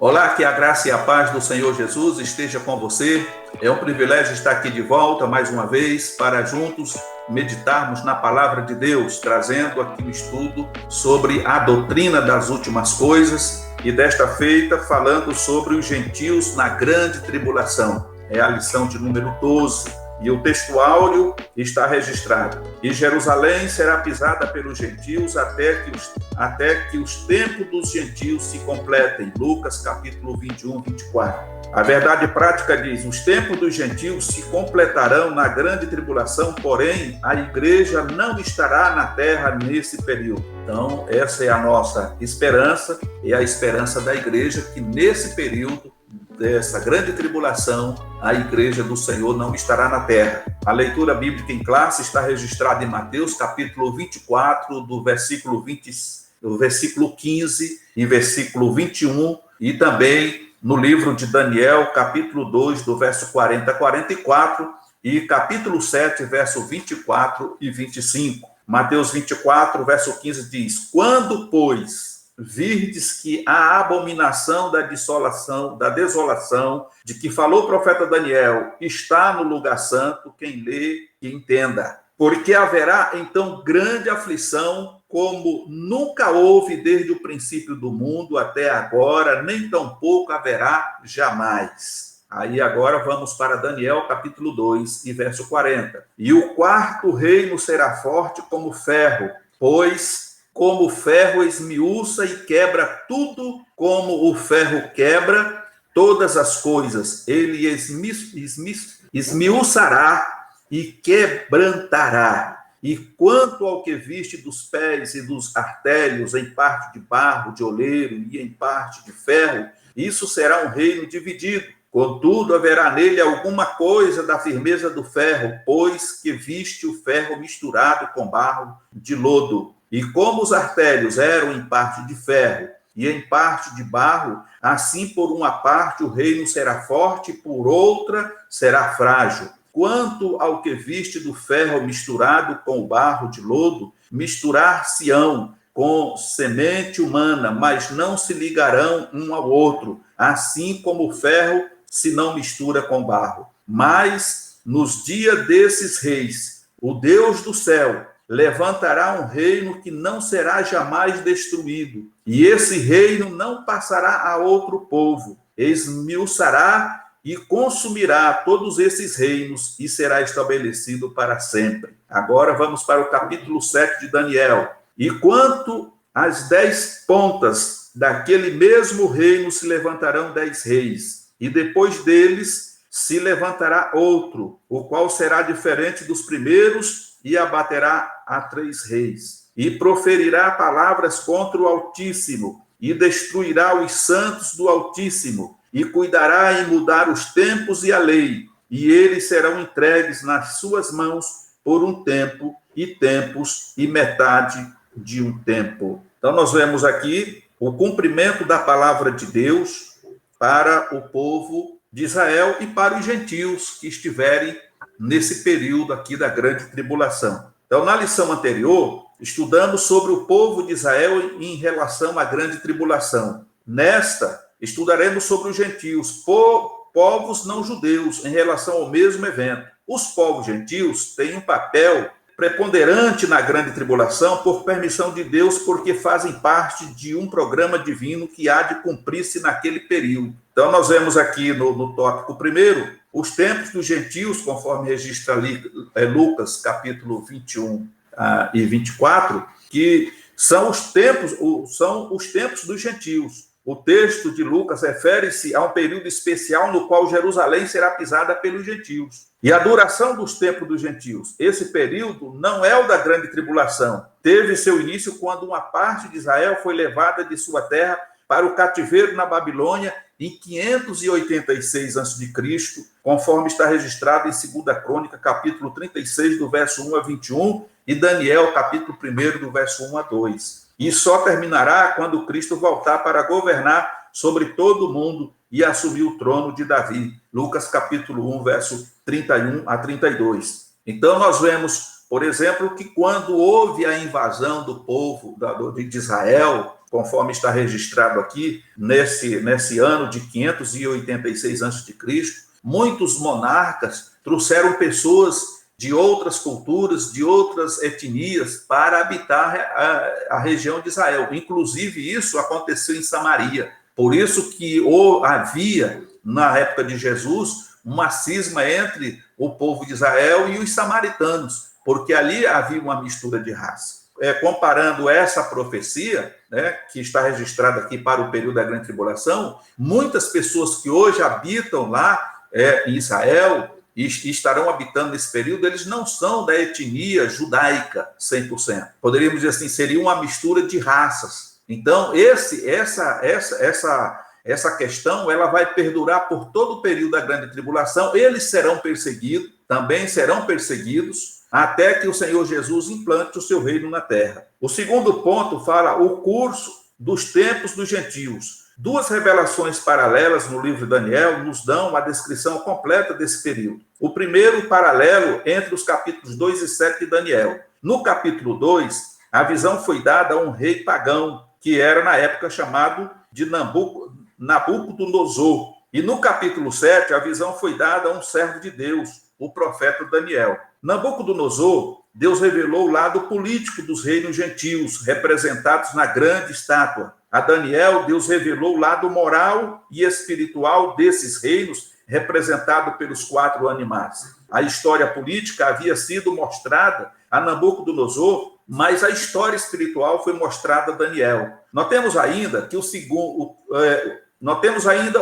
Olá, que a graça e a paz do Senhor Jesus esteja com você. É um privilégio estar aqui de volta mais uma vez para juntos meditarmos na palavra de Deus, trazendo aqui o estudo sobre a doutrina das últimas coisas e desta feita falando sobre os gentios na grande tribulação. É a lição de número 12. E o texto áureo está registrado. E Jerusalém será pisada pelos gentios até que os tempos dos gentios se completem. Lucas capítulo 21, 24. A verdade prática diz: os tempos dos gentios se completarão na grande tribulação, porém a igreja não estará na terra nesse período. Então, essa é a nossa esperança, é a esperança da igreja que nesse período dessa grande tribulação, a igreja do Senhor não estará na terra. A leitura bíblica em classe está registrada em Mateus, capítulo 24, do versículo 15 e versículo 21, e também no livro de Daniel, capítulo 2, do verso 40 a 44, e capítulo 7, verso 24 e 25. Mateus 24, verso 15 diz: quando, pois, virdes que a abominação da desolação, de que falou o profeta Daniel, está no lugar santo, quem lê, que entenda. Porque haverá, então, grande aflição, como nunca houve desde o princípio do mundo até agora, nem tampouco haverá jamais. Aí agora vamos para Daniel, capítulo 2, e verso 40. E o quarto reino será forte como ferro, pois como o ferro esmiuça e quebra tudo, como o ferro quebra todas as coisas. Ele esmiuçará e quebrantará. E quanto ao que viste dos pés e dos artérios, em parte de barro, de oleiro e em parte de ferro, isso será um reino dividido. Contudo, haverá nele alguma coisa da firmeza do ferro, pois que viste o ferro misturado com barro de lodo. E como os artérios eram em parte de ferro e em parte de barro, assim por uma parte o reino será forte, por outra será frágil. Quanto ao que viste do ferro misturado com o barro de lodo, misturar-se-ão com semente humana, mas não se ligarão um ao outro, assim como o ferro se não mistura com barro. Mas nos dias desses reis, o Deus do céu levantará um reino que não será jamais destruído, e esse reino não passará a outro povo. Esmiuçará e consumirá todos esses reinos e será estabelecido para sempre. Agora vamos para o capítulo 7 de Daniel. E quanto às 10 pontas daquele mesmo reino se levantarão 10 reis, e depois deles se levantará outro, o qual será diferente dos primeiros, e abaterá a 3 reis, e proferirá palavras contra o Altíssimo, e destruirá os santos do Altíssimo, e cuidará em mudar os tempos e a lei, e eles serão entregues nas suas mãos por um tempo, e tempos, e metade de um tempo. Então nós vemos aqui o cumprimento da palavra de Deus para o povo de Israel e para os gentios que estiverem nesse período aqui da grande tribulação. Então, na lição anterior, estudamos sobre o povo de Israel em relação à grande tribulação. Nesta, estudaremos sobre os gentios, povos não judeus, em relação ao mesmo evento. Os povos gentios têm um papel preponderante na grande tribulação por permissão de Deus, porque fazem parte de um programa divino que há de cumprir-se naquele período. Então, nós vemos aqui no tópico primeiro, os tempos dos gentios, conforme registra ali Lucas, capítulo 21 e 24, que são os tempos dos gentios. O texto de Lucas refere-se a um período especial no qual Jerusalém será pisada pelos gentios. E a duração dos tempos dos gentios, esse período não é o da grande tribulação. Teve seu início quando uma parte de Israel foi levada de sua terra para o cativeiro na Babilônia em 586 a.C., conforme está registrado em 2 Crônica, capítulo 36, do verso 1 a 21, e Daniel, capítulo 1, do verso 1 a 2. E só terminará quando Cristo voltar para governar sobre todo o mundo e assumir o trono de Davi. Lucas, capítulo 1, verso 31 a 32. Então, nós vemos, por exemplo, que quando houve a invasão do povo de Israel, conforme está registrado aqui, nesse ano de 586 a.C., muitos monarcas trouxeram pessoas de outras culturas, de outras etnias, para habitar a região de Israel. Inclusive, isso aconteceu em Samaria. Por isso que havia, na época de Jesus, uma cisma entre o povo de Israel e os samaritanos, porque ali havia uma mistura de raça. Comparando essa profecia, né, que está registrada aqui para o período da Grande Tribulação, muitas pessoas que hoje habitam lá em Israel e estarão habitando nesse período, eles não são da etnia judaica 100%. Poderíamos dizer assim, seria uma mistura de raças. Então, essa questão ela vai perdurar por todo o período da Grande Tribulação. Eles serão perseguidos, também serão perseguidos, até que o Senhor Jesus implante o seu reino na terra. O segundo ponto fala o curso dos tempos dos gentios. Duas revelações paralelas no livro de Daniel nos dão a descrição completa desse período. O primeiro paralelo entre os capítulos 2 e 7 de Daniel. No capítulo 2, a visão foi dada a um rei pagão, que era na época chamado de Nabucodonosor. E no capítulo 7, a visão foi dada a um servo de Deus, o profeta Daniel. Nabucodonosor, Deus revelou o lado político dos reinos gentios, representados na grande estátua. A Daniel, Deus revelou o lado moral e espiritual desses reinos, representado pelos 4 animais. A história política havia sido mostrada a Nabucodonosor, mas a história espiritual foi mostrada a Daniel. Notemos ainda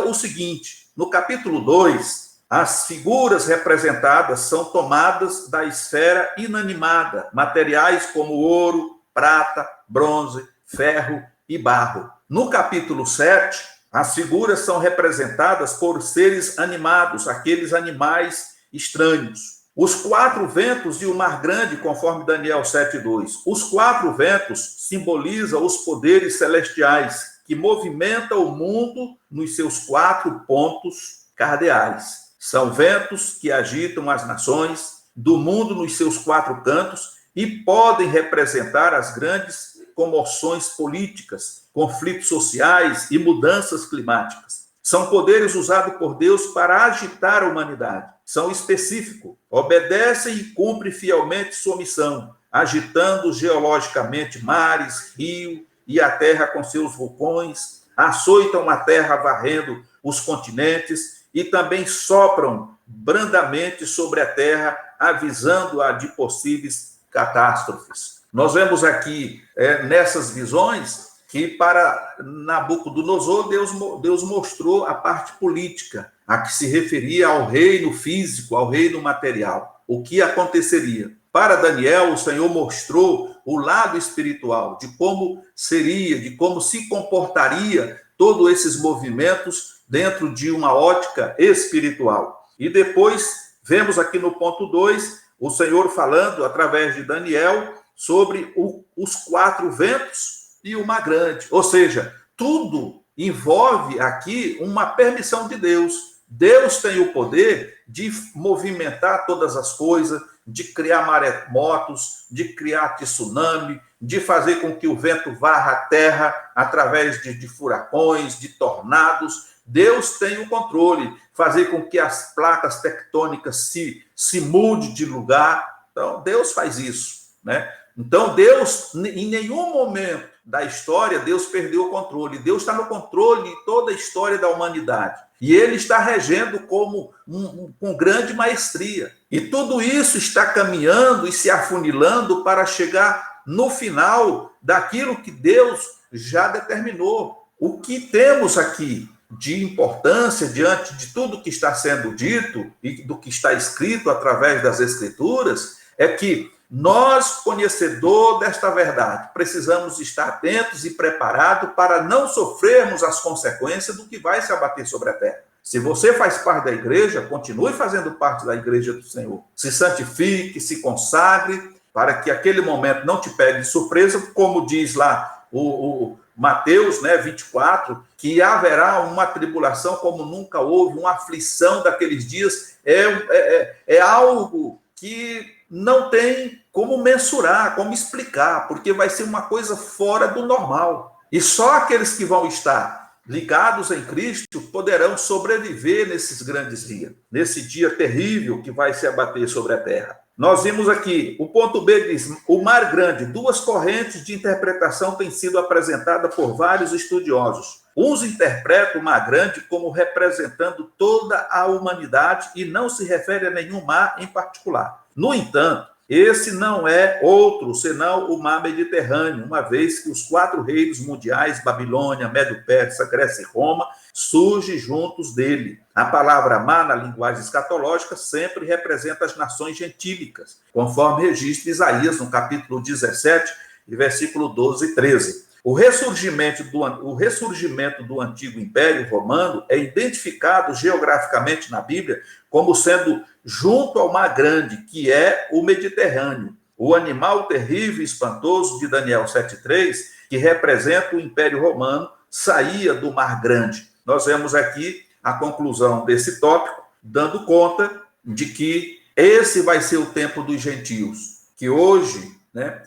o seguinte: no capítulo 2, as figuras representadas são tomadas da esfera inanimada, materiais como ouro, prata, bronze, ferro e barro. No capítulo 7, as figuras são representadas por seres animados, aqueles animais estranhos. Os 4 ventos e o mar grande, conforme Daniel 7:2. Os 4 ventos simbolizam os poderes celestiais, que movimentam o mundo nos seus 4 pontos cardeais. São ventos que agitam as nações do mundo nos seus 4 cantos e podem representar as grandes comoções políticas, conflitos sociais e mudanças climáticas. São poderes usados por Deus para agitar a humanidade. São específicos, obedecem e cumprem fielmente sua missão, agitando geologicamente mares, rios e a terra com seus vulcões, açoitam a terra varrendo os continentes e também sopram brandamente sobre a terra, avisando-a de possíveis catástrofes. Nós vemos aqui, nessas visões, que para Nabucodonosor, Deus mostrou a parte política, a que se referia ao reino físico, ao reino material, o que aconteceria. Para Daniel, o Senhor mostrou o lado espiritual, de como seria, de como se comportaria todos esses movimentos dentro de uma ótica espiritual. E depois, vemos aqui no ponto 2, o Senhor falando, através de Daniel, sobre os 4 ventos e o mar grande. Ou seja, tudo envolve aqui uma permissão de Deus. Deus tem o poder de movimentar todas as coisas, de criar maremotos, de criar tsunami, de fazer com que o vento varra a terra através de furacões, de tornados. Deus tem o controle, fazer com que as placas tectônicas se mudem de lugar. Então, Deus faz isso, né? Então, Deus, em nenhum momento da história, Deus perdeu o controle. Deus está no controle de toda a história da humanidade. E Ele está regendo com grande maestria. E tudo isso está caminhando e se afunilando para chegar no final daquilo que Deus já determinou. O que temos aqui de importância diante de tudo que está sendo dito e do que está escrito através das Escrituras é que nós, conhecedor desta verdade, precisamos estar atentos e preparados para não sofrermos as consequências do que vai se abater sobre a terra. Se você faz parte da igreja, continue fazendo parte da igreja do Senhor. Se santifique, se consagre, para que aquele momento não te pegue de surpresa, como diz lá o Mateus 24, que haverá uma tribulação como nunca houve, uma aflição daqueles dias. É algo que não tem como mensurar, como explicar, porque vai ser uma coisa fora do normal. E só aqueles que vão estar ligados em Cristo poderão sobreviver nesses grandes dias, nesse dia terrível que vai se abater sobre a terra. Nós vimos aqui, o ponto B diz, o mar grande, duas correntes de interpretação têm sido apresentadas por vários estudiosos. Uns interpretam o mar grande como representando toda a humanidade e não se refere a nenhum mar em particular. No entanto, esse não é outro senão o mar Mediterrâneo, uma vez que os 4 reinos mundiais, Babilônia, Medo-Pérsia, Grécia e Roma, surgem juntos dele. A palavra mar, na linguagem escatológica, sempre representa as nações gentílicas, conforme registra Isaías, no capítulo 17, versículo 12 e 13. O ressurgimento do antigo Império Romano é identificado geograficamente na Bíblia como sendo junto ao Mar Grande, que é o Mediterrâneo. O animal terrível e espantoso de Daniel 7,3, que representa o Império Romano, saía do Mar Grande. Nós vemos aqui a conclusão desse tópico, dando conta de que esse vai ser o tempo dos gentios, que hoje, né,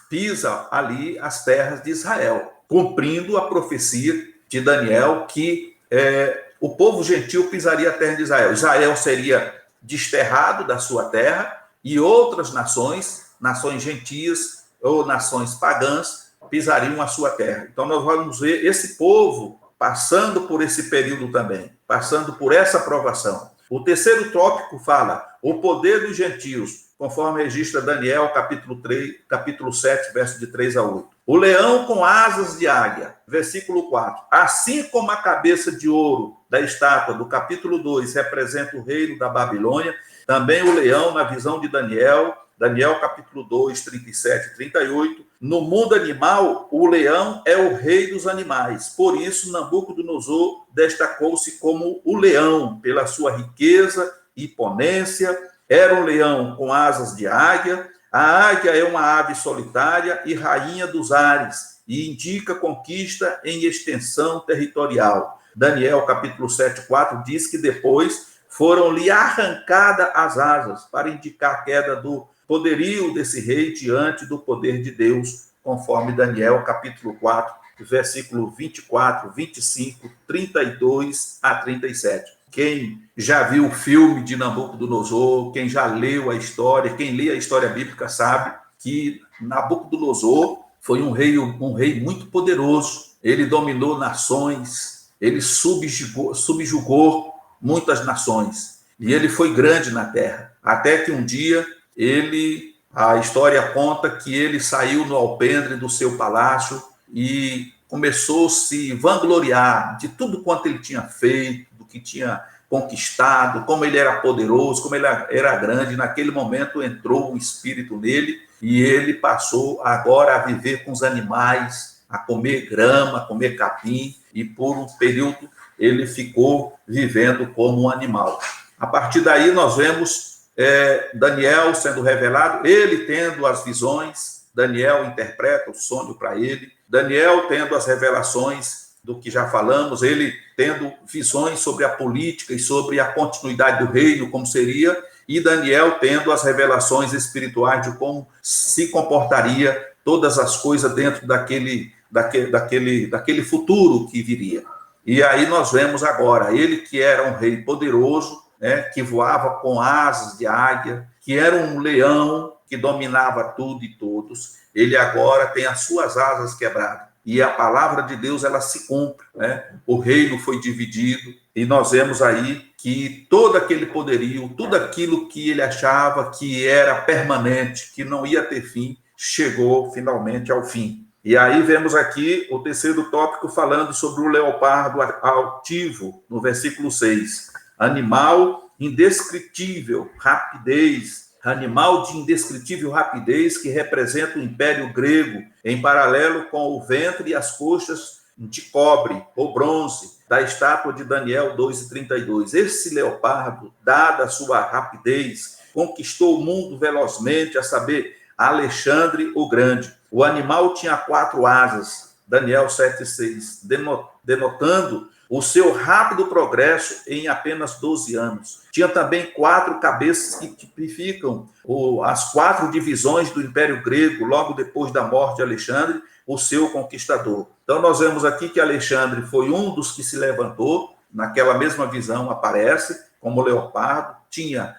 pisa ali as terras de Israel, cumprindo a profecia de Daniel que o povo gentil pisaria a terra de Israel. Israel seria desterrado da sua terra e outras nações gentias ou nações pagãs, pisariam a sua terra. Então nós vamos ver esse povo passando por esse período também, passando por essa provação. O terceiro tópico fala o poder dos gentios, conforme registra Daniel, capítulo 7, verso de 3 a 8. O leão com asas de águia, versículo 4. Assim como a cabeça de ouro da estátua do capítulo 2 representa o reino da Babilônia, também o leão, na visão de Daniel, capítulo 2, 37 e 38, no mundo animal, o leão é o rei dos animais. Por isso, Nabucodonosor destacou-se como o leão, pela sua riqueza e imponência. Era um leão com asas de águia. A águia é uma ave solitária e rainha dos ares, e indica conquista em extensão territorial. Daniel, capítulo 7, 4, diz que depois foram-lhe arrancadas as asas, para indicar a queda do poderio desse rei diante do poder de Deus, conforme Daniel, capítulo 4, versículo 24, 25, 32 a 37. Quem já viu o filme de Nabucodonosor, quem já leu a história, quem lê a história bíblica sabe que Nabucodonosor foi um rei muito poderoso. Ele dominou nações, ele subjugou muitas nações. E ele foi grande na terra. Até que um dia, a história conta que ele saiu no alpendre do seu palácio e começou a se vangloriar de tudo quanto ele tinha feito, do que tinha conquistado, como ele era poderoso, como ele era grande. Naquele momento entrou um espírito nele e ele passou agora a viver com os animais, a comer grama, a comer capim, e por um período ele ficou vivendo como um animal. A partir daí nós vemos Daniel sendo revelado, ele tendo as visões, Daniel interpreta o sonho para ele, Daniel tendo as revelações do que já falamos, ele tendo visões sobre a política e sobre a continuidade do reino, como seria, e Daniel tendo as revelações espirituais de como se comportaria todas as coisas dentro daquele futuro que viria. E aí nós vemos agora, ele que era um rei poderoso, né, que voava com asas de águia, que era um leão que dominava tudo e todos, ele agora tem as suas asas quebradas. E a palavra de Deus, ela se cumpre, né? O reino foi dividido, e nós vemos aí que todo aquele poderio, tudo aquilo que ele achava que era permanente, que não ia ter fim, chegou finalmente ao fim. E aí vemos aqui o terceiro tópico falando sobre o leopardo altivo, no versículo 6. Animal indescritível, rapidez, animal de indescritível rapidez que representa o Império Grego, em paralelo com o ventre e as coxas de cobre ou bronze da estátua de Daniel 2:32. Esse leopardo, dada a sua rapidez, conquistou o mundo velozmente, a saber, Alexandre o Grande. O animal tinha 4 asas, Daniel 7:6, denotando o seu rápido progresso em apenas 12 anos. Tinha também 4 cabeças que tipificam as 4 divisões do Império Grego, logo depois da morte de Alexandre, o seu conquistador. Então, nós vemos aqui que Alexandre foi um dos que se levantou, naquela mesma visão aparece, como leopardo, tinha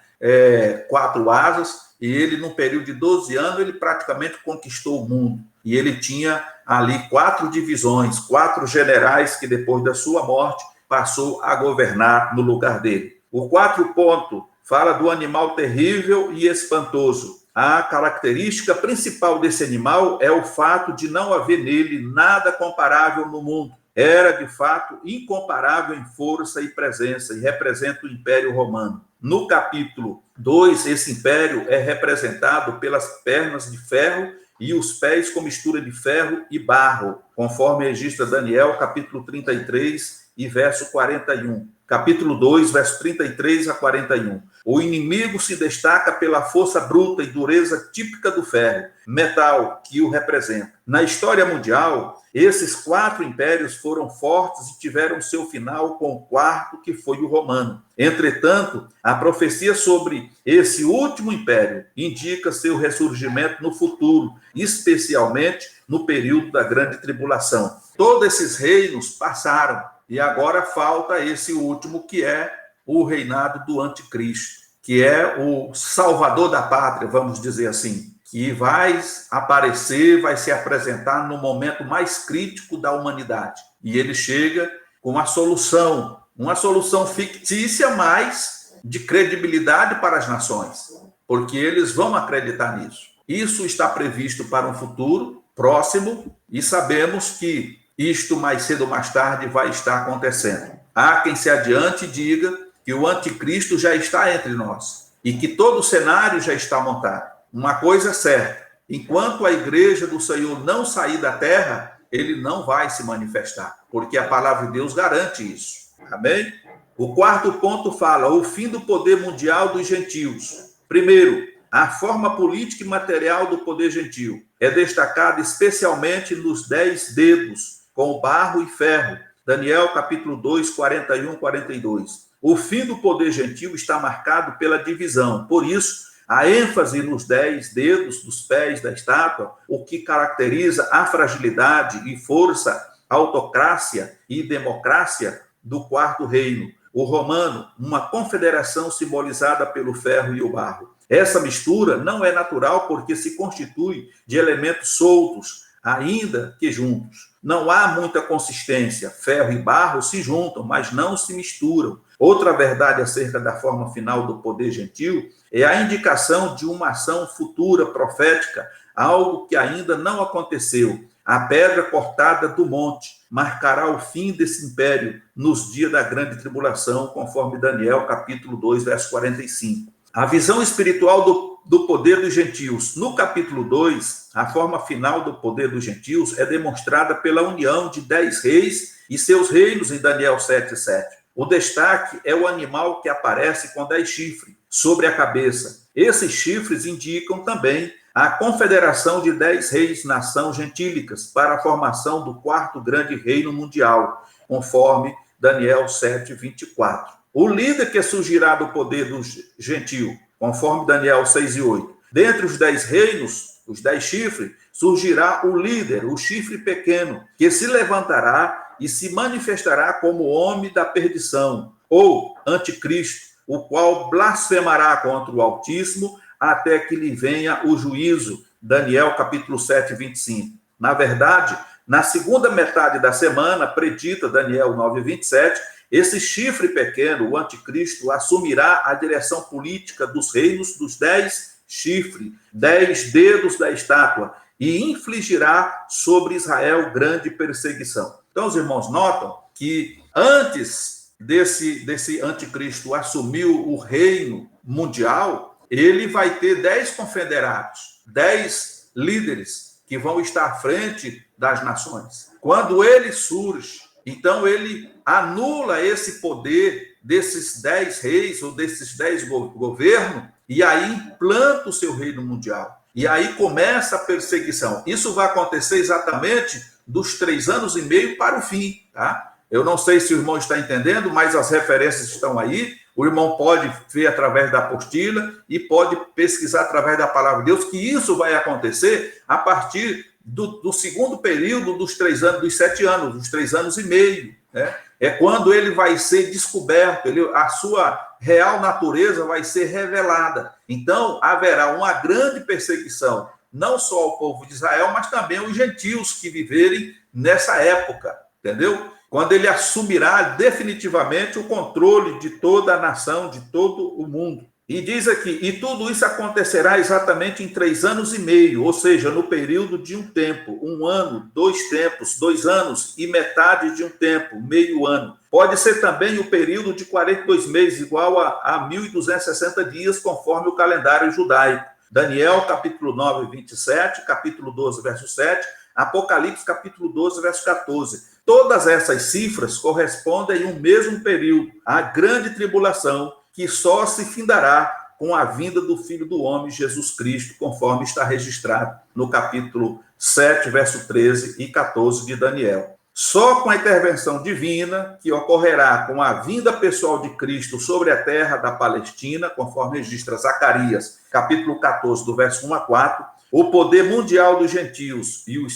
4 asas, e ele, num período de 12 anos, ele praticamente conquistou o mundo. E ele tinha ali 4 divisões, 4 generais que, depois da sua morte, passou a governar no lugar dele. O 4 ponto fala do animal terrível e espantoso. A característica principal desse animal é o fato de não haver nele nada comparável no mundo. Era, de fato, incomparável em força e presença, e representa o Império Romano. No capítulo 2, esse império é representado pelas pernas de ferro e os pés com mistura de ferro e barro, conforme registra Daniel, capítulo 33 e verso 41. Capítulo 2, verso 33 a 41. O inimigo se destaca pela força bruta e dureza típica do ferro, metal que o representa. Na história mundial, esses 4 impérios foram fortes e tiveram seu final com o 4º, que foi o romano. Entretanto, a profecia sobre esse último império indica seu ressurgimento no futuro, especialmente no período da grande tribulação. Todos esses reinos passaram, e agora falta esse último, que é o reinado do anticristo, que é o salvador da pátria, vamos dizer assim, que vai aparecer, vai se apresentar no momento mais crítico da humanidade. E ele chega com uma solução fictícia, mas de credibilidade para as nações, porque eles vão acreditar nisso. Isso está previsto para um futuro próximo e sabemos que isto mais cedo ou mais tarde vai estar acontecendo. Há quem se adiante e diga que o anticristo já está entre nós e que todo o cenário já está montado. Uma coisa é certa, enquanto a igreja do Senhor não sair da terra, ele não vai se manifestar, porque a palavra de Deus garante isso. Amém? O 4º ponto fala o fim do poder mundial dos gentios. Primeiro, a forma política e material do poder gentil é destacada especialmente nos 10 dedos, com barro e ferro. Daniel, capítulo 2, 41, 42. O fim do poder gentil está marcado pela divisão. Por isso, a ênfase nos 10 dedos dos pés da estátua, o que caracteriza a fragilidade e força, autocrácia e democracia do 4º reino. O romano, uma confederação simbolizada pelo ferro e o barro. Essa mistura não é natural porque se constitui de elementos soltos, ainda que juntos. Não há muita consistência. Ferro e barro se juntam, mas não se misturam. Outra verdade acerca da forma final do poder gentil é a indicação de uma ação futura profética, algo que ainda não aconteceu. A pedra cortada do monte marcará o fim desse império nos dias da grande tribulação, conforme Daniel, capítulo 2, verso 45. A visão espiritual do poder dos gentios. No capítulo 2, a forma final do poder dos gentios é demonstrada pela união de 10 reis e seus reinos em Daniel 7:7. O destaque é o animal que aparece com 10 chifres sobre a cabeça. Esses chifres indicam também a confederação de 10 reis-nação gentílicas para a formação do 4º grande reino mundial, conforme Daniel 7:24. O líder que surgirá do poder do gentio, conforme Daniel 6:8. Dentre os 10 reinos, os 10 chifres, surgirá o líder, o chifre pequeno, que se levantará e se manifestará como homem da perdição, ou anticristo, o qual blasfemará contra o Altíssimo até que lhe venha o juízo. Daniel capítulo 7:25. Na verdade, na segunda metade da semana, predita Daniel 9:27, esse chifre pequeno, o anticristo, assumirá a direção política dos reinos dos 10 chifres, 10 dedos da estátua, e infligirá sobre Israel grande perseguição. Então, os irmãos notam que antes desse anticristo assumir o reino mundial, ele vai ter 10 confederados, 10 líderes que vão estar à frente das nações. Quando ele surge, então ele anula esse poder desses 10 reis ou desses 10 governos e aí implanta o seu reino mundial. E aí começa a perseguição. Isso vai acontecer exatamente dos 3 anos e meio para o fim, tá? Eu não sei se o irmão está entendendo, mas as referências estão aí. O irmão pode ver através da apostila e pode pesquisar através da palavra de Deus, que isso vai acontecer a partir do segundo período dos 3 anos, dos 7 anos, dos 3 anos e meio, né? É quando ele vai ser descoberto, a sua real natureza vai ser revelada. Então, haverá uma grande perseguição, não só ao povo de Israel, mas também aos gentios que viverem nessa época, entendeu? Quando ele assumirá definitivamente o controle de toda a nação, de todo o mundo. E diz aqui, e tudo isso acontecerá exatamente em 3 anos e meio, ou seja, no período de um tempo, 1 ano, 2 tempos, 2 anos e metade de um tempo, meio ano. Pode ser também o período de 42 meses, igual a 1.260 dias, conforme o calendário judaico. Daniel, capítulo 9, 27, capítulo 12, verso 7, Apocalipse, capítulo 12, verso 14. Todas essas cifras correspondem a um mesmo período, a grande tribulação, que só se findará com a vinda do Filho do Homem, Jesus Cristo, conforme está registrado no capítulo 7, verso 13 e 14 de Daniel. Só com a intervenção divina, que ocorrerá com a vinda pessoal de Cristo sobre a terra da Palestina, conforme registra Zacarias, capítulo 14, do verso 1 a 4, o poder mundial dos gentios e o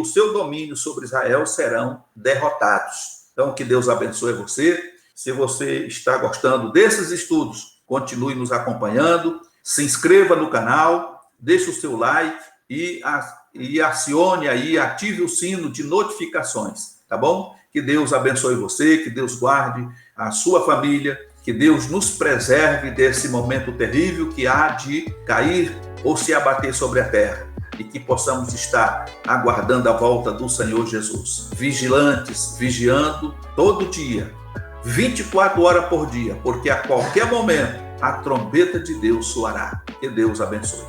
seu domínio sobre Israel serão derrotados. Então, que Deus abençoe você. Se você está gostando desses estudos, continue nos acompanhando, se inscreva no canal, deixe o seu like e acione aí, ative o sino de notificações, tá bom? Que Deus abençoe você, que Deus guarde a sua família, que Deus nos preserve desse momento terrível que há de cair ou se abater sobre a terra, e que possamos estar aguardando a volta do Senhor Jesus, vigilantes, vigiando todo dia, 24 horas por dia, porque a qualquer momento a trombeta de Deus soará. Que Deus abençoe.